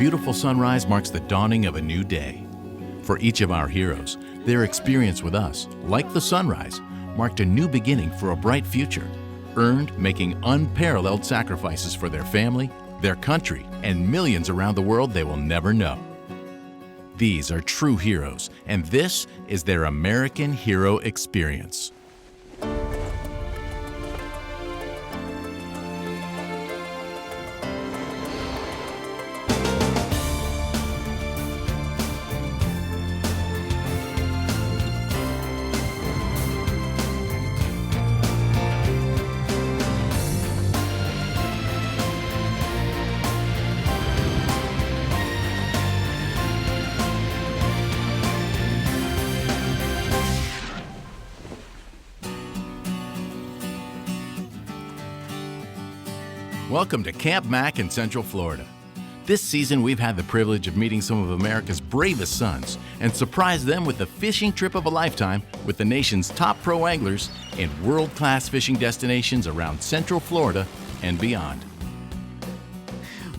beautiful sunrise marks the dawning of a new day. For each of our heroes, their experience with us, like the sunrise, marked a new beginning for a bright future, earned making unparalleled sacrifices for their family, their country, and millions around the world they will never know. These are true heroes, and this is their American Hero Experience. Welcome to Camp Mack in Central Florida. This season, we've had the privilege of meeting some of America's bravest sons and surprised them with the fishing trip of a lifetime with the nation's top pro anglers in world-class fishing destinations around Central Florida and beyond.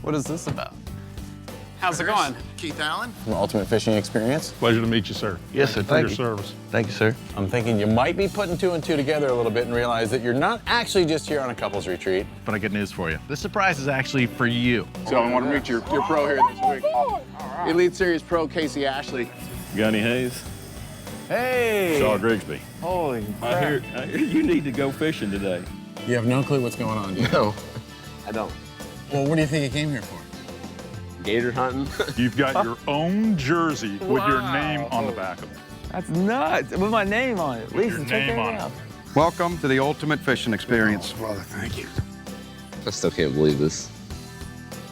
What is this about? How's it going? Keith Allen. From Ultimate Fishing Experience. Pleasure to meet you, sir. Yes, sir. Thank you for your service. Thank you, sir. I'm thinking you might be putting two and two together a little bit and realize that you're not actually just here on a couples retreat. But I got news for you. This surprise is actually for you. So I want to meet your pro here this week. Elite Series Pro Casey Ashley. You got any haze? Hey! Shaw Grigsby. Holy crap. I hear you need to go fishing today. You have no clue what's going on, do you? No. I don't. Well, what do you think you came here for? Gator hunting? You've got your own jersey with your name on the back of it. That's nuts. With my name on it. Lisa, your check name that on it. out. Welcome to the Ultimate Fishing Experience. Brother, thank you. I still can't believe this.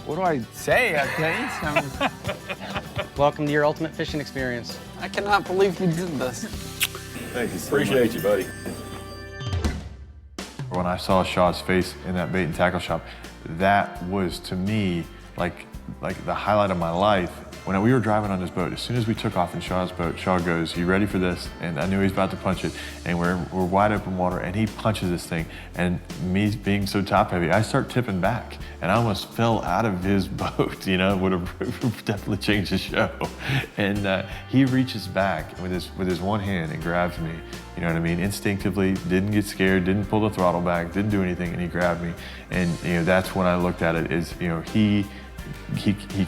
What do I say? I can't. Welcome to your Ultimate Fishing Experience. I cannot believe you did this. Thank you. Appreciate you, buddy. When I saw Shaw's face in that bait and tackle shop, that was to me like the highlight of my life. When we were driving on this boat, as soon as we took off in Shaw's boat, Shaw goes, "You ready for this?" And I knew he was about to punch it. And we're wide open water, and he punches this thing. And me being so top heavy, I start tipping back, and I almost fell out of his boat. You know, would have definitely changed the show. And he reaches back with his one hand and grabs me. You know what I mean? Instinctively, didn't get scared, didn't pull the throttle back, didn't do anything, and he grabbed me. And you know, that's when I looked at it. Is, you know, he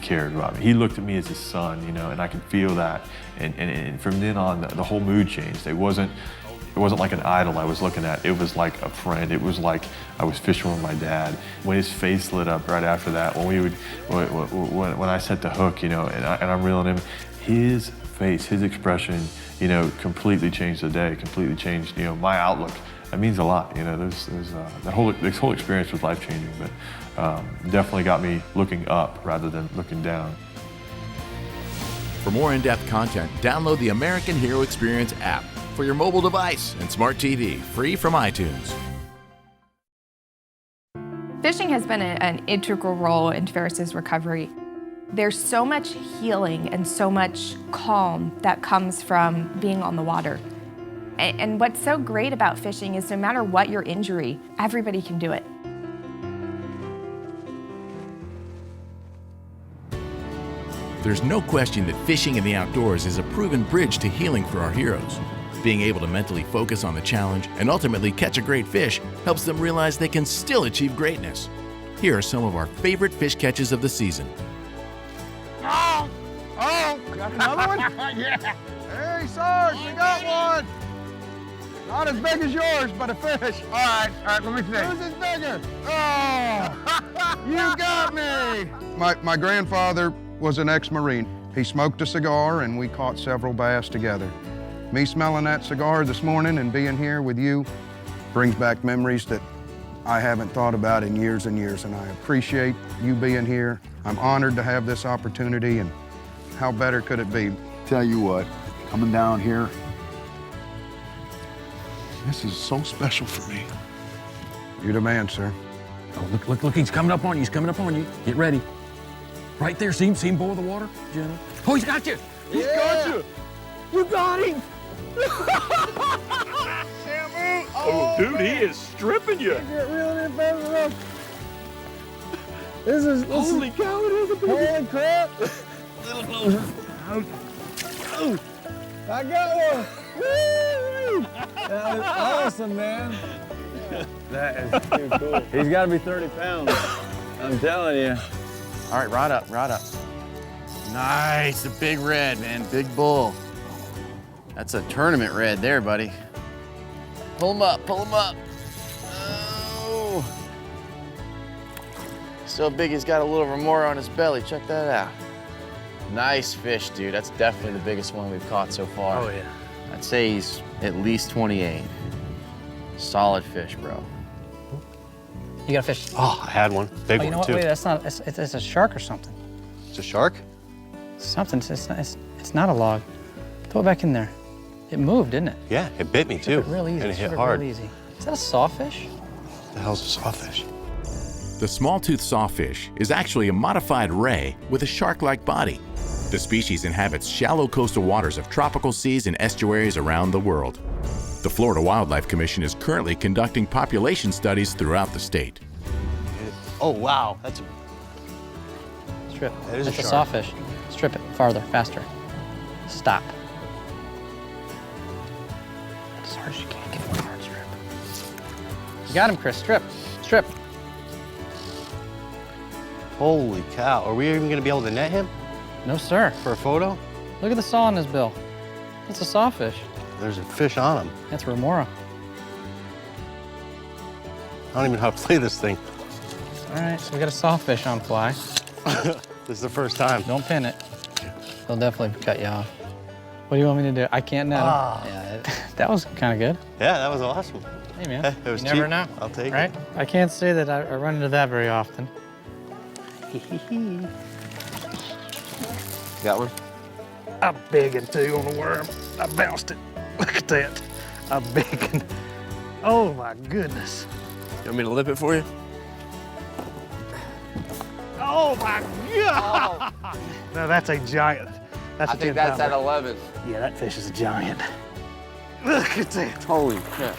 cared about me. He looked at me as his son, you know, and I could feel that. And from then on, the whole mood changed. It wasn't like an idol I was looking at. It was like a friend. It was like I was fishing with my dad. When his face lit up right after that, when I set the hook, you know, and I'm reeling him, his face, his expression, you know, completely changed the day. Completely changed, you know, my outlook. That means a lot, you know. This whole experience was life changing, but definitely got me looking up rather than looking down. For more in-depth content, download the American Hero Experience app for your mobile device and smart TV, free from iTunes. Fishing has been an integral role in Ferris's recovery. There's so much healing and so much calm that comes from being on the water. And what's so great about fishing is no matter what your injury, everybody can do it. There's no question that fishing in the outdoors is a proven bridge to healing for our heroes. Being able to mentally focus on the challenge and ultimately catch a great fish helps them realize they can still achieve greatness. Here are some of our favorite fish catches of the season. Oh! Got another one? Yeah. Hey, Sarge, we got one. Not as big as yours, but a fish. All right, let me see. Whose is bigger? Oh, you got me. My grandfather was an ex-Marine. He smoked a cigar, and we caught several bass together. Me smelling that cigar this morning and being here with you brings back memories that I haven't thought about in years and years, and I appreciate you being here. I'm honored to have this opportunity, and how better could it be? Tell you what, coming down here, this is so special for me. You're the man, sir. Oh, look, he's coming up on you. He's coming up on you. Get ready. Right there, see him boil the water? Jenna. Oh, he's got you. He's got you. You got him. Oh, dude, he is stripping you. Get reeling in fast enough. Holy cow, it is a big one. Holy crap. A little closer. Oh, I got one. Woo! That is awesome, man. That is too cool. He's got to be 30 pounds. I'm telling you. All right, rod up, rod up. Nice, a big red, man, big bull. That's a tournament red there, buddy. Pull him up, pull him up. Oh. So big he's got a little remora on his belly, check that out. Nice fish, dude. That's definitely the biggest one we've caught so far. Oh, yeah. I'd say he's at least 28. Solid fish, bro. You got a fish? Oh, I had one. Big you know one, what? too. Wait, that's not, it's a shark or something. It's a shark? Something, it's not a log. Throw it back in there. It moved, didn't it? Yeah, it bit me, too. Strip it real easy. And it hit Strip hard. Real easy. Is that a sawfish? What the hell's a sawfish? The small-toothed sawfish is actually a modified ray with a shark-like body. The species inhabits shallow coastal waters of tropical seas and estuaries around the world. The Florida Wildlife Commission is currently conducting population studies throughout the state. Oh, wow. That's a... Strip. That is a That's a shark. sawfish. Strip it farther, faster. Stop. As hard as you can. Give him a hard strip. You got him, Chris. Strip. Strip. Holy cow. Are we even going to be able to net him No, sir. for a photo? Look at the saw on his bill. That's a sawfish. There's a fish on him. That's remora. I don't even know how to play this thing. All right, so we got a sawfish on fly. This is the first time. Don't pin it. They'll definitely cut you off. What do you want me to do? I can't net him. Yeah, that was kind of good. Yeah, that was awesome. Hey, man. It was you never cheap. know. I'll take right? it. I can't say that I run into that very often. Got one? A big one, too, on the worm. I bounced it. Look at that. A big one. Oh, my goodness. You want me to lip it for you? Oh, my God. No, that's a giant. That's I a think that's 10-pounder. at 11. Yeah, that fish is a giant. Look at that. Holy crap.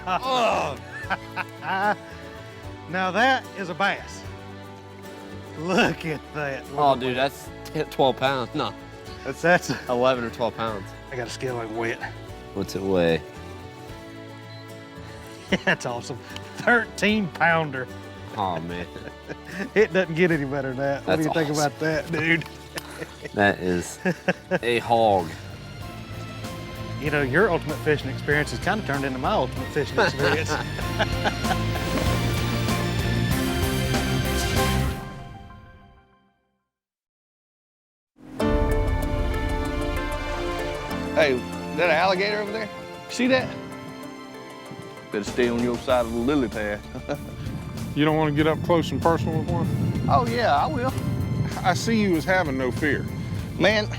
Oh. Now that is a bass. Look at that. Oh, dude, that's 12 pounds. No, That's 11 or 12 pounds. I got a scale like wet. What's it weigh? That's awesome. 13-pounder. Oh, man. It doesn't get any better than that. What do you That's think about that, dude? That is a hog. You know, your ultimate fishing experience has kind of turned into my ultimate fishing experience. Hey, is that an alligator over there? See that? Better stay on your side of the lily pad. You don't want to get up close and personal with one? Oh, yeah, I will. I see you as having no fear. Man,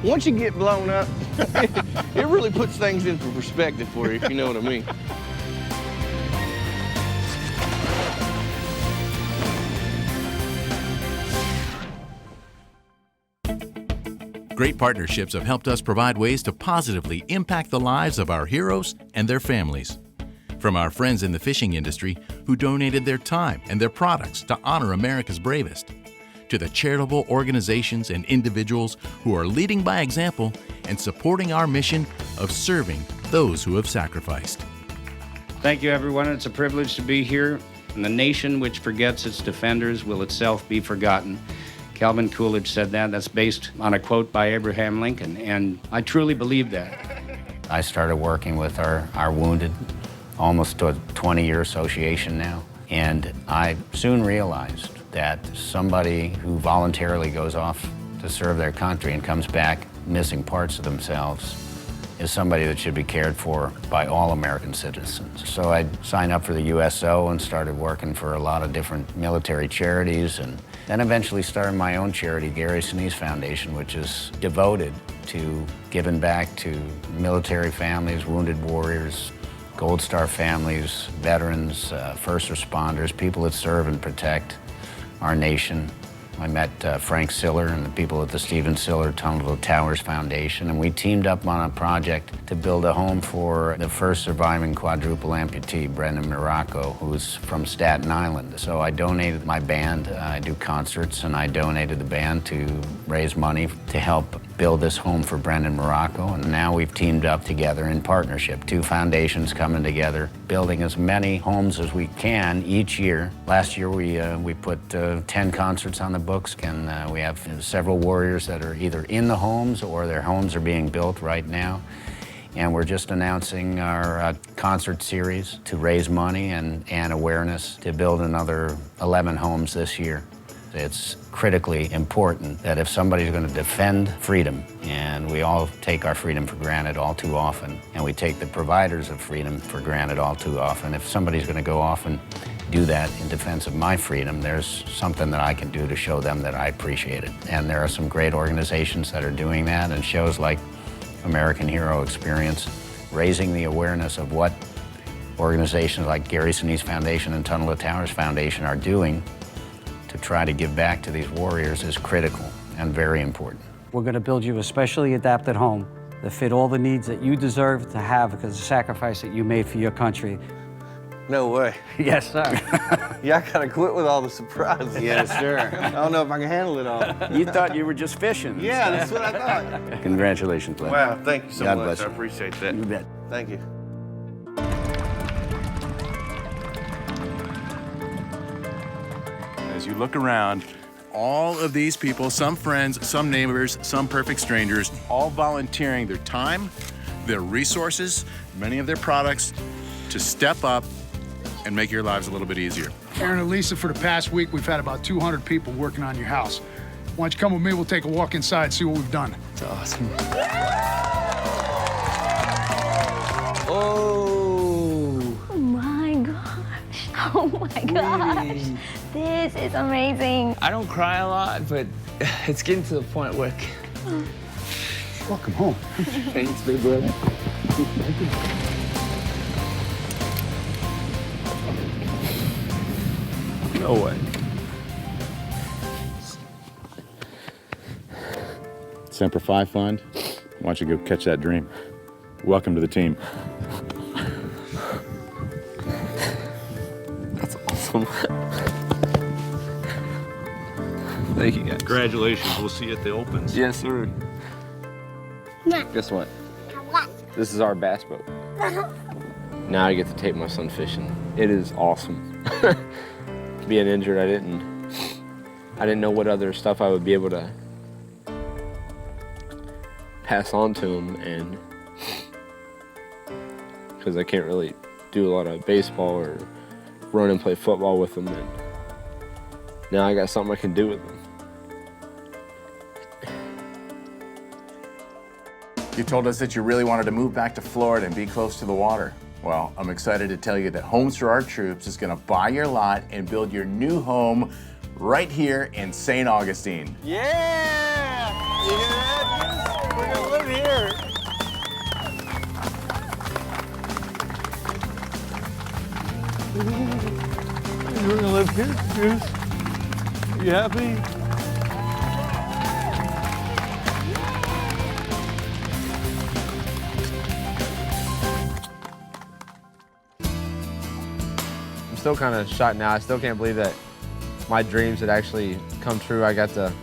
once you get blown up, it really puts things into perspective for you, if you know what I mean. Great partnerships have helped us provide ways to positively impact the lives of our heroes and their families. From our friends in the fishing industry who donated their time and their products to honor America's bravest, to the charitable organizations and individuals who are leading by example and supporting our mission of serving those who have sacrificed. Thank you, everyone. It's a privilege to be here. And the nation which forgets its defenders will itself be forgotten. Calvin Coolidge said that. That's based on a quote by Abraham Lincoln, and I truly believe that. I started working with our wounded, almost a 20-year association now, and I soon realized that somebody who voluntarily goes off to serve their country and comes back missing parts of themselves is somebody that should be cared for by all American citizens. So I signed up for the USO and started working for a lot of different military charities, and then eventually started my own charity, Gary Sinise Foundation, which is devoted to giving back to military families, wounded warriors, Gold Star families, veterans, first responders, people that serve and protect our nation I met Frank Siller and the people at the Stephen Siller Tunnel Towers Foundation, and we teamed up on a project to build a home for the first surviving quadruple amputee, Brendan Morocco, who's from Staten Island. So I donated my band. I do concerts, and I donated the band to raise money to help build this home for Brendan Morocco. And now we've teamed up together in partnership, two foundations coming together, building as many homes as we can each year. Last year we put 10 concerts on the books, and we have several warriors that are either in the homes or their homes are being built right now. And we're just announcing our concert series to raise money and awareness to build another 11 homes this year. It's critically important that if somebody's going to defend freedom, and we all take our freedom for granted all too often, and we take the providers of freedom for granted all too often, if somebody's going to go off and do that in defense of my freedom, there's something that I can do to show them that I appreciate it. And there are some great organizations that are doing that, and shows like American Hero Experience, raising the awareness of what organizations like Gary Sinise Foundation and Tunnel to Towers Foundation are doing to try to give back to these warriors is critical and very important. We're going to build you a specially adapted home that fit all the needs that you deserve to have because of the sacrifice that you made for your country. No way. Yes, sir. Yeah, I gotta quit with all the surprises. Yes, sir. I don't know if I can handle it all. You thought you were just fishing. Yeah, that's what I thought. Congratulations, Glenn. Wow, thank you so God much. bless I you. appreciate that. You bet. Thank you. As you look around, all of these people, some friends, some neighbors, some perfect strangers, all volunteering their time, their resources, many of their products to step up and make your lives a little bit easier. Aaron and Lisa, for the past week, we've had about 200 people working on your house. Why don't you come with me? We'll take a walk inside, see what we've done. It's awesome. Oh. Oh my gosh. Oh my gosh. This is amazing. I don't cry a lot, but it's getting to the point where... Welcome home. Thanks, big brother. No way. Semper Fi Fund, why don't you go catch that dream? Welcome to the team. That's awesome. Thank you, guys. Congratulations. We'll see you at the Opens. Yes, sir. Guess what? This is our bass boat. Now I get to take my son fishing. It is awesome. Being injured, I didn't know what other stuff I would be able to pass on to him, and because I can't really do a lot of baseball or run and play football with him, and now I got something I can do with him. You told us that you really wanted to move back to Florida and be close to the water. Well, I'm excited to tell you that Homes for Our Troops is going to buy your lot and build your new home right here in St. Augustine. Yeah! You hear that? We're gonna live here. We're gonna live here, Goose. You happy? I'm still kind of shocked now. I still can't believe that my dreams had actually come true. I got the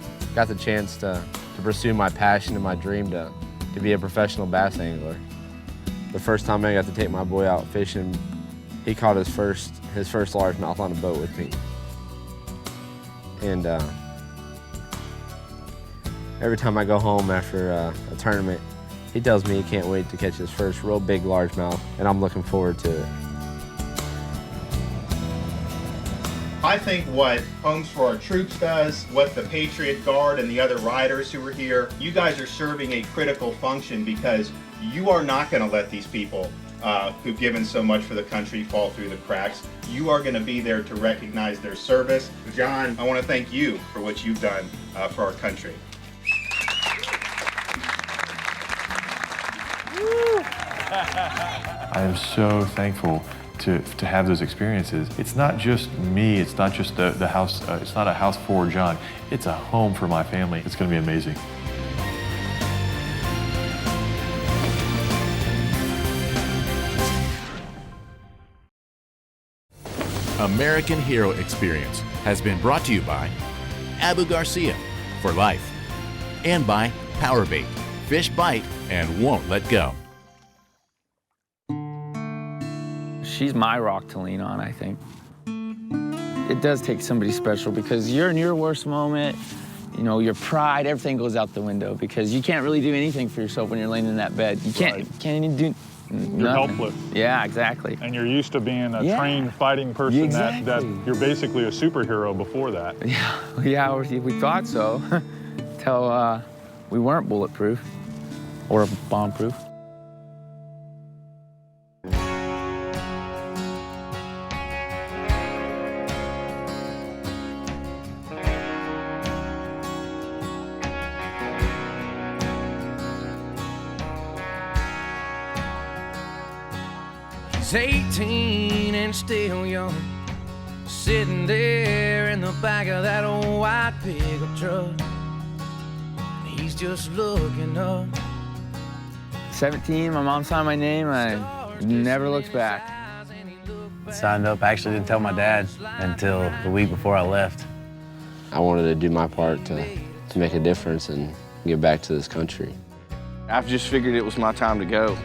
chance to pursue my passion and my dream to be a professional bass angler. The first time I got to take my boy out fishing, he caught his first largemouth on a boat with me. And every time I go home after a tournament, he tells me he can't wait to catch his first real big largemouth, and I'm looking forward to it. I think what Homes for Our Troops does, what the Patriot Guard and the other riders who are here, you guys are serving a critical function because you are not going to let these people who've given so much for the country fall through the cracks. You are going to be there to recognize their service. John, I want to thank you for what you've done for our country. I am so thankful to have those experiences. It's not just me, it's not just the house, it's not a house for John, it's a home for my family. It's gonna be amazing. American Hero Experience has been brought to you by Abu Garcia for life and by Powerbait. Fish bite and won't let go. She's my rock to lean on, I think. It does take somebody special because you're in your worst moment, you know, your pride, everything goes out the window because you can't really do anything for yourself when you're laying in that bed. You can't even do You're helpless. Yeah, exactly. And you're used to being a trained fighting person that you're basically a superhero before that. Yeah, we thought so, till we weren't bulletproof or bomb-proof. He's 18 and still young, sitting there in the back of that old white pickup truck. And he's just looking up. 17, my mom signed my name, and I never looked back. Signed up, I actually didn't tell my dad until the week before I left. I wanted to do my part to make a difference and give back to this country. I've just figured it was my time to go.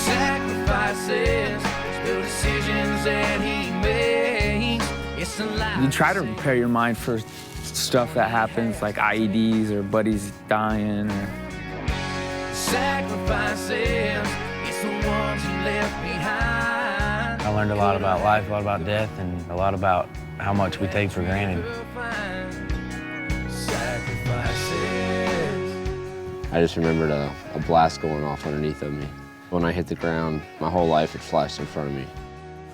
Sacrifices, the decisions that he makes. It's a life. You try to prepare your mind for stuff that happens, like IEDs or buddies dying. Sacrifices, it's the ones he left behind. I learned a lot about life, a lot about death, and a lot about how much we take for granted. I just remembered a blast going off underneath of me. When I hit the ground, my whole life had flashed in front of me.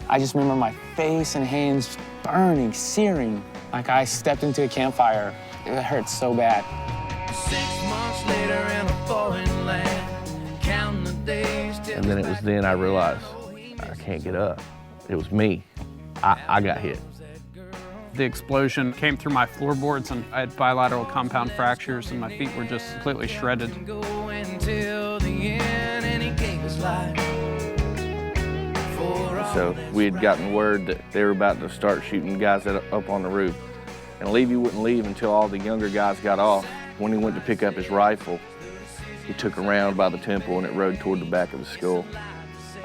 I just remember my face and hands burning, searing, like I stepped into a campfire. It hurt so bad. 6 months later in a foreign land, counting the days till. And then it was then I realized I can't get up. It was me. I got hit. The explosion came through my floorboards and I had bilateral compound fractures and my feet were just completely shredded. So we had gotten word that they were about to start shooting guys up on the roof. And Levy wouldn't leave until all the younger guys got off. When he went to pick up his rifle, he took a round by the temple and it rode toward the back of his skull.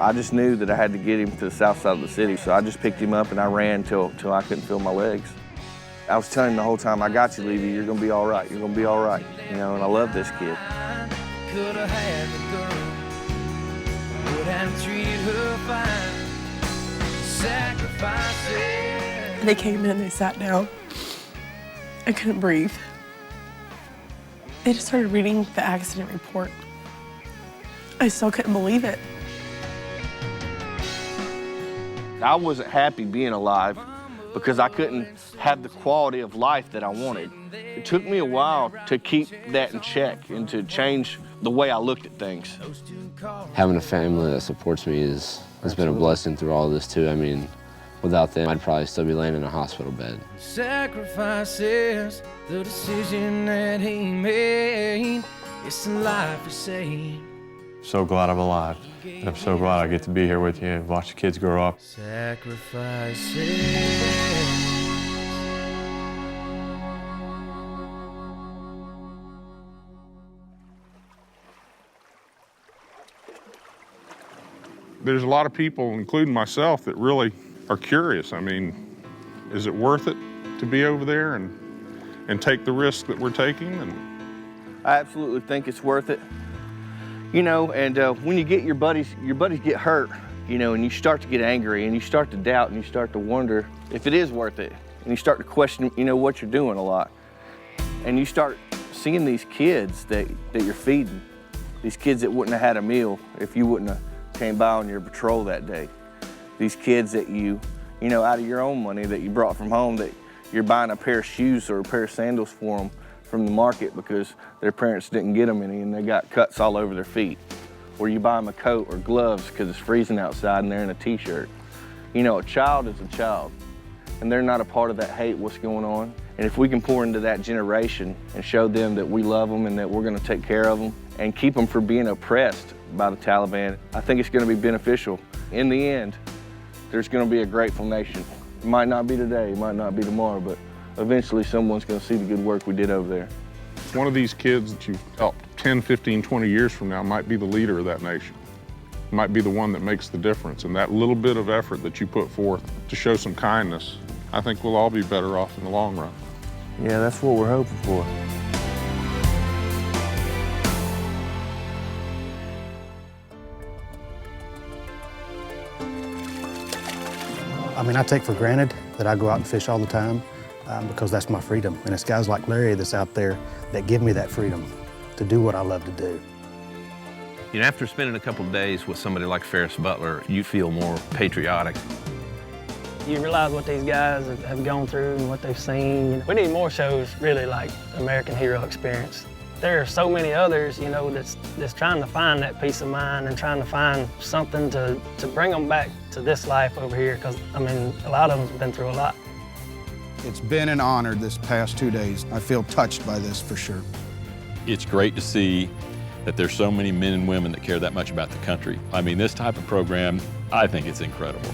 I just knew that I had to get him to the south side of the city, so I just picked him up and I ran till I couldn't feel my legs. I was telling him the whole time, I got you, Levy, you're gonna be all right, you're gonna be all right. You know, and I love this kid. Could have had the girl, would have treated her fine. Sacrifices. They came in, they sat down. I couldn't breathe. They just started reading the accident report. I still couldn't believe it. I wasn't happy being alive because I couldn't have the quality of life that I wanted. It took me a while to keep that in check and to change the way I looked at things. Having a family that supports me has been a blessing through all of this too. I mean, without them, I'd probably still be laying in a hospital bed. Sacrifices, the decision that he made. It's the life he saved. So glad I'm alive. And I'm so glad I get to be here with you and watch the kids grow up. Sacrifices. There's a lot of people, including myself, that really are curious. I mean, is it worth it to be over there and take the risk that we're taking? And I absolutely think it's worth it. You know, and when you get your buddies get hurt, you know, and you start to get angry and you start to doubt and you start to wonder if it is worth it. And you start to question, you know, what you're doing a lot. And you start seeing these kids that you're feeding, these kids that wouldn't have had a meal if you wouldn't have came by on your patrol that day. These kids that you know, out of your own money that you brought from home, that you're buying a pair of shoes or a pair of sandals for them from the market because their parents didn't get them any and they got cuts all over their feet. or you buy them a coat or gloves because it's freezing outside and they're in a t-shirt. You know, a child is a child, and they're not a part of that hate what's going on. And if we can pour into that generation and show them that we love them and that we're going to take care of them and keep them from being oppressed by the Taliban, I think it's going to be beneficial. In the end, there's going to be a grateful nation. It might not be today, it might not be tomorrow, but eventually someone's going to see the good work we did over there. One of these kids that you've helped 10, 15, 20 years from now might be the leader of that nation. Might be the one that makes the difference. And that little bit of effort that you put forth to show some kindness, I think we'll all be better off in the long run. Yeah, that's what we're hoping for. I mean, I take for granted that I go out and fish all the time because that's my freedom. And it's guys like Larry that's out there that give me that freedom to do what I love to do. You know, after spending a couple of days with somebody like Ferris Butler, you feel more patriotic. You realize what these guys have gone through and what they've seen. We need more shows really like American Hero Experience. There are so many others, you know, that's trying to find that peace of mind and trying to find something to bring them back to this life over here, because, I mean, a lot of them have been through a lot. It's been an honor this past 2 days. I feel touched by this for sure. It's great to see that there's so many men and women that care that much about the country. I mean, this type of program, I think it's incredible.